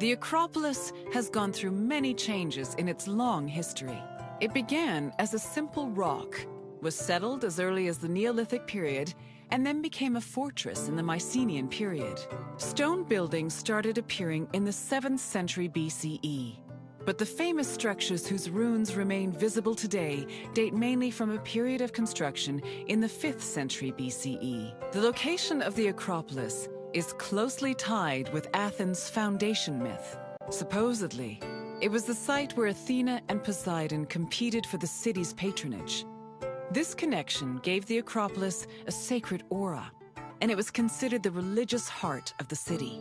The Acropolis has gone through many changes in its long history. It began as a simple rock, was settled as early as the Neolithic period, and then became a fortress in the Mycenaean period. Stone buildings started appearing in the 7th century BCE. But the famous structures whose ruins remain visible today date mainly from a period of construction in the 5th century BCE. The location of the Acropolis is closely tied with Athens' foundation myth. Supposedly, it was the site where Athena and Poseidon competed for the city's patronage. This connection gave the Acropolis a sacred aura, and it was considered the religious heart of the city.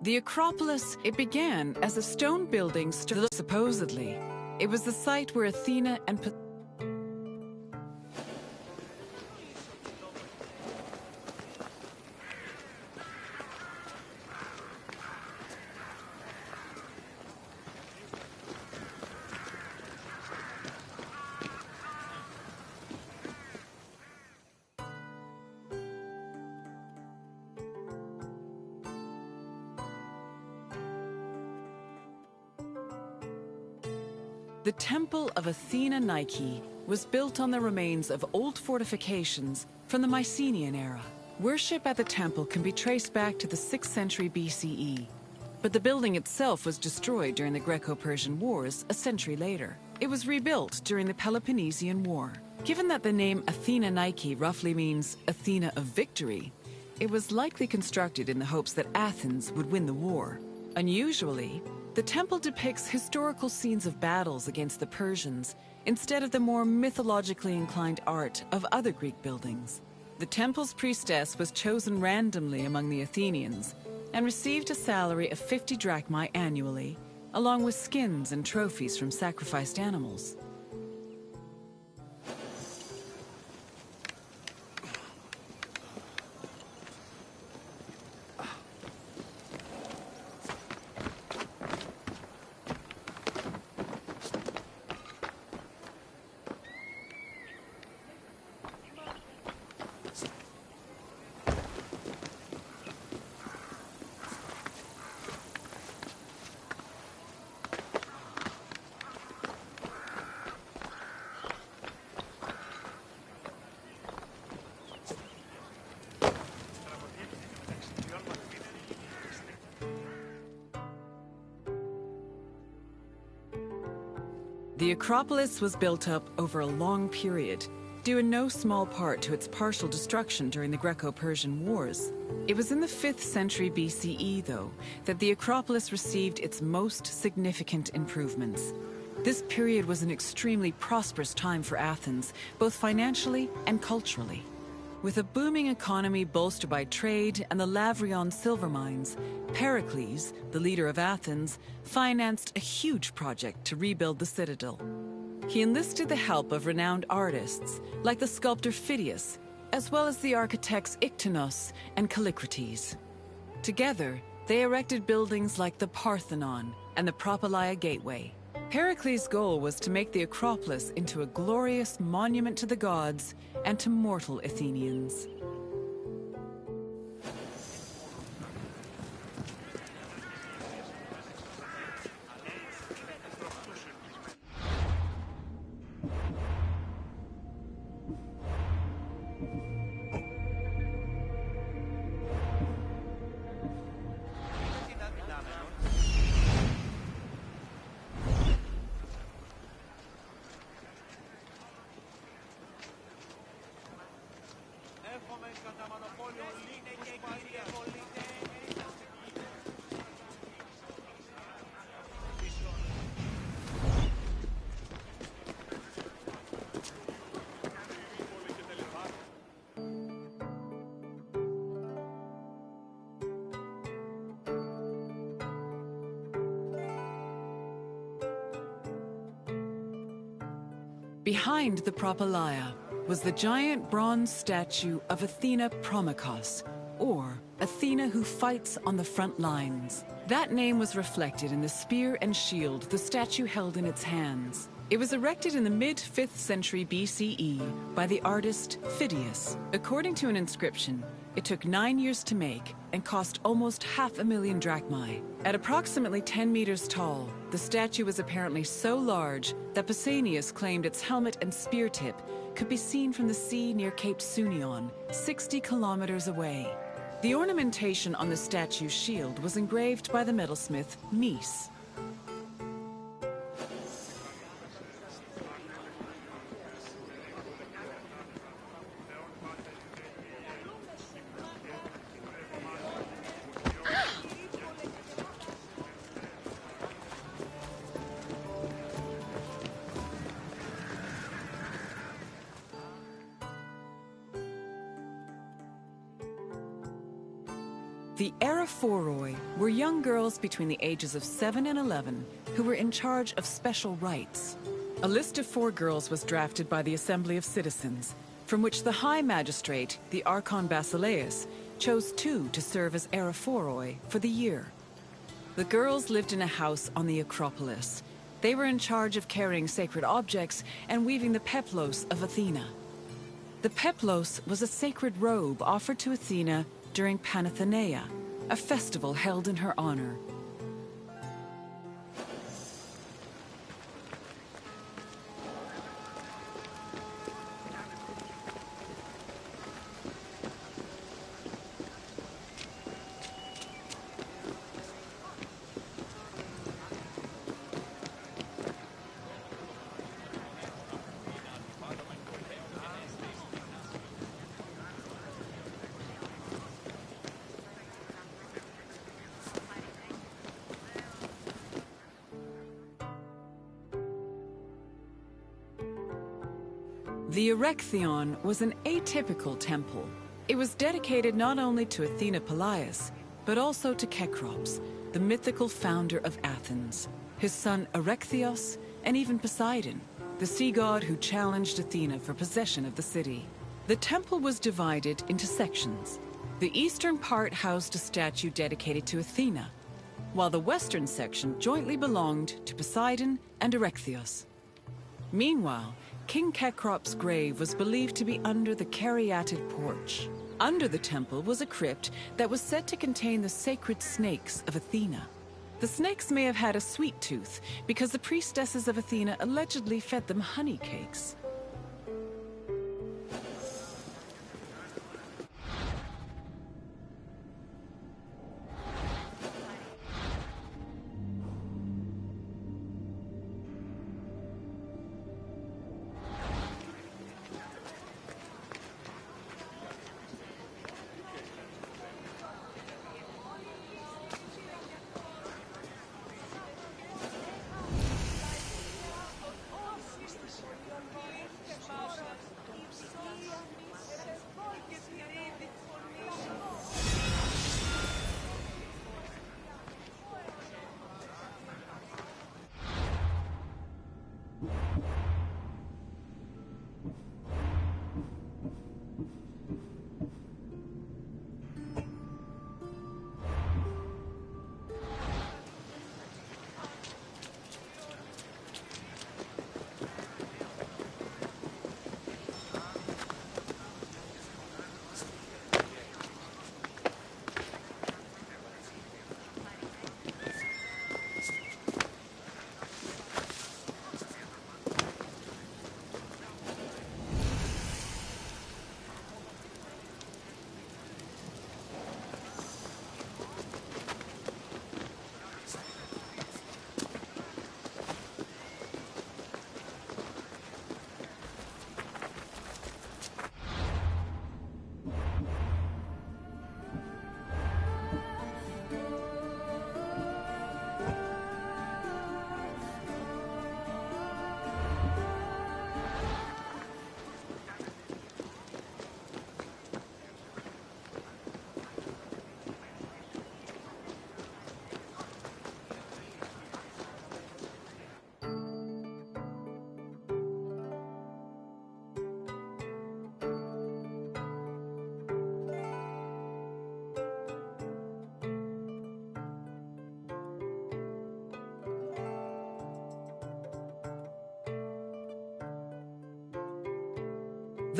The Acropolis, it began as a stone building. Supposedly, it was the site where Athena and The Temple of Athena Nike was built on the remains of old fortifications from the Mycenaean era. Worship at the temple can be traced back to the 6th century BCE, but the building itself was destroyed during the Greco-Persian Wars a century later. It was rebuilt during the Peloponnesian War. Given that the name Athena Nike roughly means Athena of victory, it was likely constructed in the hopes that Athens would win the war. Unusually, the temple depicts historical scenes of battles against the Persians instead of the more mythologically inclined art of other Greek buildings. The temple's priestess was chosen randomly among the Athenians and received a salary of 50 drachmae annually, along with skins and trophies from sacrificed animals. The Acropolis was built up over a long period, due in no small part to its partial destruction during the Greco-Persian Wars. It was in the 5th century BCE, though, that the Acropolis received its most significant improvements. This period was an extremely prosperous time for Athens, both financially and culturally. With a booming economy bolstered by trade and the Lavrion silver mines, Pericles, the leader of Athens, financed a huge project to rebuild the citadel. He enlisted the help of renowned artists, like the sculptor Phidias, as well as the architects Iktinos and Callicrates. Together, they erected buildings like the Parthenon and the Propylaea Gateway. Pericles' goal was to make the Acropolis into a glorious monument to the gods and to mortal Athenians. Behind the Propylaea was the giant bronze statue of Athena Promachos, or Athena who fights on the front lines. That name was reflected in the spear and shield the statue held in its hands. It was erected in the mid-5th century BCE by the artist Phidias. According to an inscription, it took 9 years to make and cost almost 500,000 drachmae. At approximately 10 meters tall, the statue was apparently so large that Pausanias claimed its helmet and spear tip could be seen from the sea near Cape Sunion, 60 kilometers away. The ornamentation on the statue's shield was engraved by the metalsmith Mies. The Eraphoroi were young girls between the ages of 7 and 11 who were in charge of special rites. A list of 4 girls was drafted by the Assembly of Citizens, from which the High Magistrate, the Archon Basileus, chose 2 to serve as Eraphoroi for the year. The girls lived in a house on the Acropolis. They were in charge of carrying sacred objects and weaving the peplos of Athena. The peplos was a sacred robe offered to Athena during Panathenaea, a festival held in her honor. The Erechtheion was an atypical temple. It was dedicated not only to Athena Polias, but also to Cecrops, the mythical founder of Athens, his son Erechtheos, and even Poseidon, the sea god who challenged Athena for possession of the city. The temple was divided into sections. The eastern part housed a statue dedicated to Athena, while the western section jointly belonged to Poseidon and Erechtheos. Meanwhile, King Cecrops' grave was believed to be under the caryatid porch. Under the temple was a crypt that was said to contain the sacred snakes of Athena. The snakes may have had a sweet tooth because the priestesses of Athena allegedly fed them honey cakes.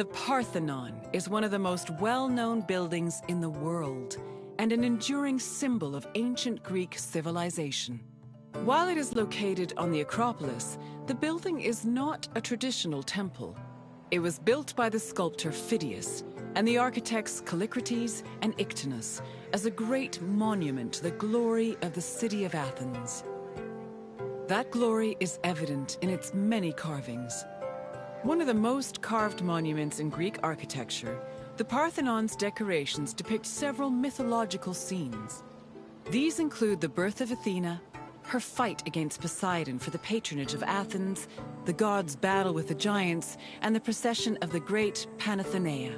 The Parthenon is one of the most well-known buildings in the world and an enduring symbol of ancient Greek civilization. While it is located on the Acropolis, the building is not a traditional temple. It was built by the sculptor Phidias and the architects Callicrates and Ictinus as a great monument to the glory of the city of Athens. That glory is evident in its many carvings. One of the most carved monuments in Greek architecture, the Parthenon's decorations depict several mythological scenes. These include the birth of Athena, her fight against Poseidon for the patronage of Athens, the gods' battle with the giants, and the procession of the great Panathenaea.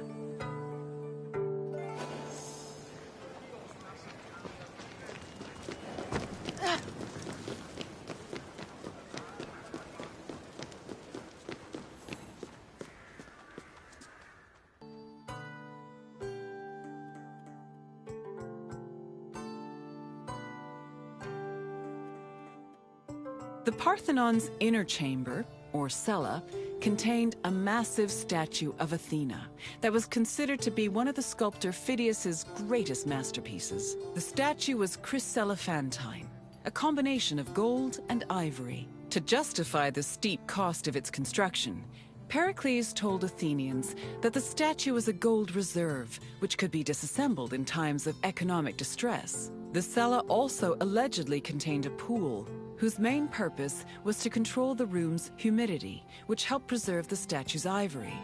The Parthenon's inner chamber, or cella, contained a massive statue of Athena that was considered to be one of the sculptor Phidias's greatest masterpieces. The statue was chryselephantine, a combination of gold and ivory. To justify the steep cost of its construction, Pericles told Athenians that the statue was a gold reserve, which could be disassembled in times of economic distress. The cella also allegedly contained a pool, whose main purpose was to control the room's humidity, which helped preserve the statue's ivory.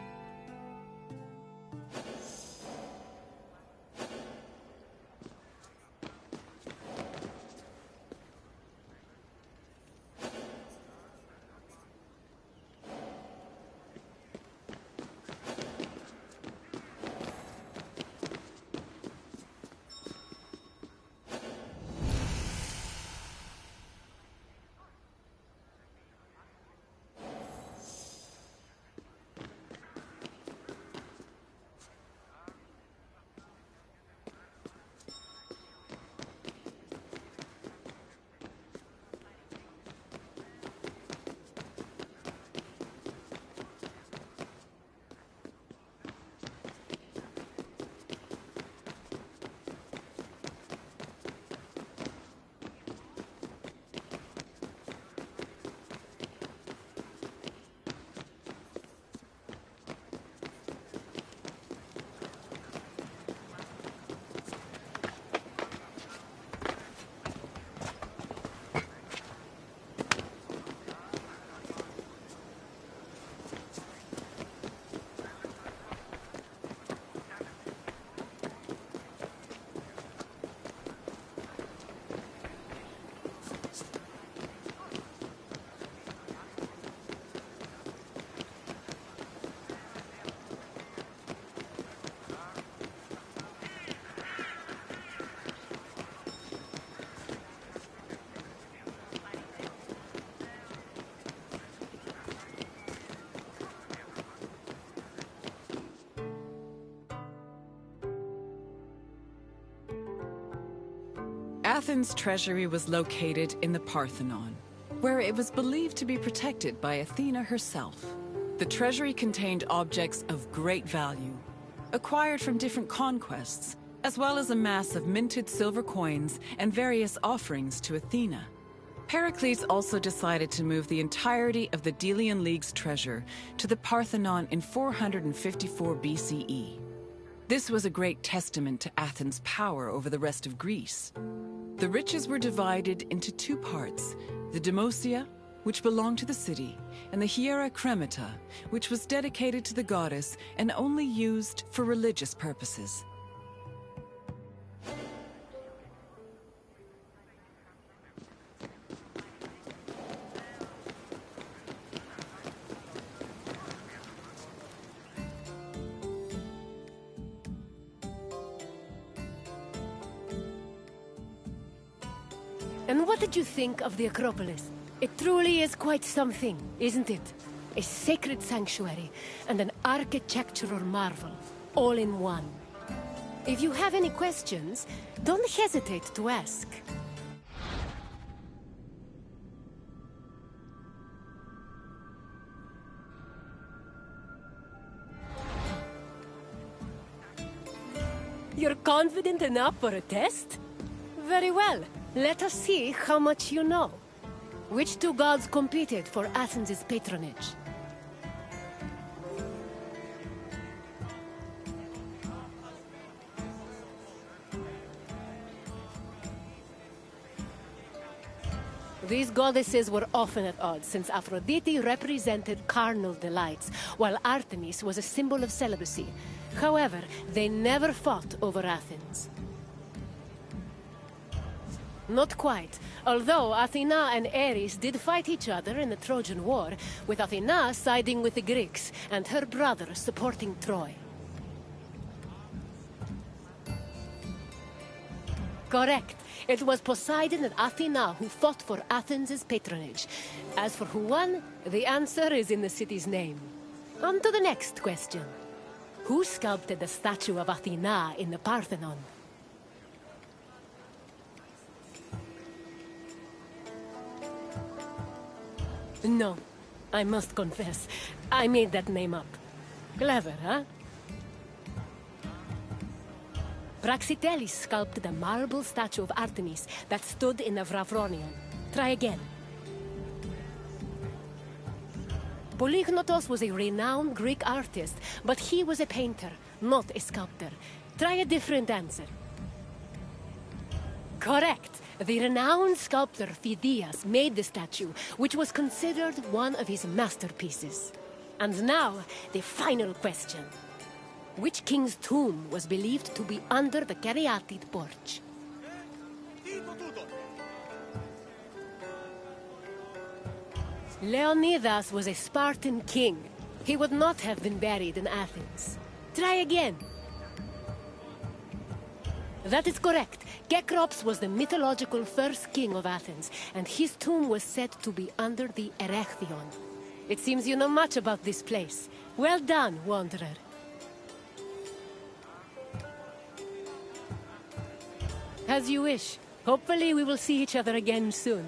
Athens' treasury was located in the Parthenon, where it was believed to be protected by Athena herself. The treasury contained objects of great value, acquired from different conquests, as well as a mass of minted silver coins and various offerings to Athena. Pericles also decided to move the entirety of the Delian League's treasure to the Parthenon in 454 BCE. This was a great testament to Athens' power over the rest of Greece. The riches were divided into two parts, the Demosia, which belonged to the city, and the Hiera Cremata, which was dedicated to the goddess and only used for religious purposes. And what did you think of the Acropolis? It truly is quite something, isn't it? A sacred sanctuary and an architectural marvel, all in one. If you have any questions, don't hesitate to ask. You're confident enough for a test? Very well. Let us see how much you know. Which two gods competed for Athens' patronage? These goddesses were often at odds, since Aphrodite represented carnal delights, while Artemis was a symbol of celibacy. However, they never fought over Athens. Not quite, although Athena and Ares did fight each other in the Trojan War, with Athena siding with the Greeks, and her brother supporting Troy. Correct. It was Poseidon and Athena who fought for Athens' patronage. As for who won, the answer is in the city's name. On to the next question. Who sculpted the statue of Athena in the Parthenon? No, I must confess, I made that name up. Clever, huh? Praxiteles sculpted a marble statue of Artemis that stood in the Vravronion. Try again. Polygnotos was a renowned Greek artist, but he was a painter, not a sculptor. Try a different answer. Correct. The renowned sculptor Phidias made the statue, which was considered one of his masterpieces. And now, the final question. Which king's tomb was believed to be under the caryatid porch? Leonidas was a Spartan king. He would not have been buried in Athens. Try again. That is correct. Cecrops was the mythological first king of Athens, and his tomb was said to be under the Erechtheion. It seems you know much about this place. Well done, wanderer. As you wish. Hopefully we will see each other again soon.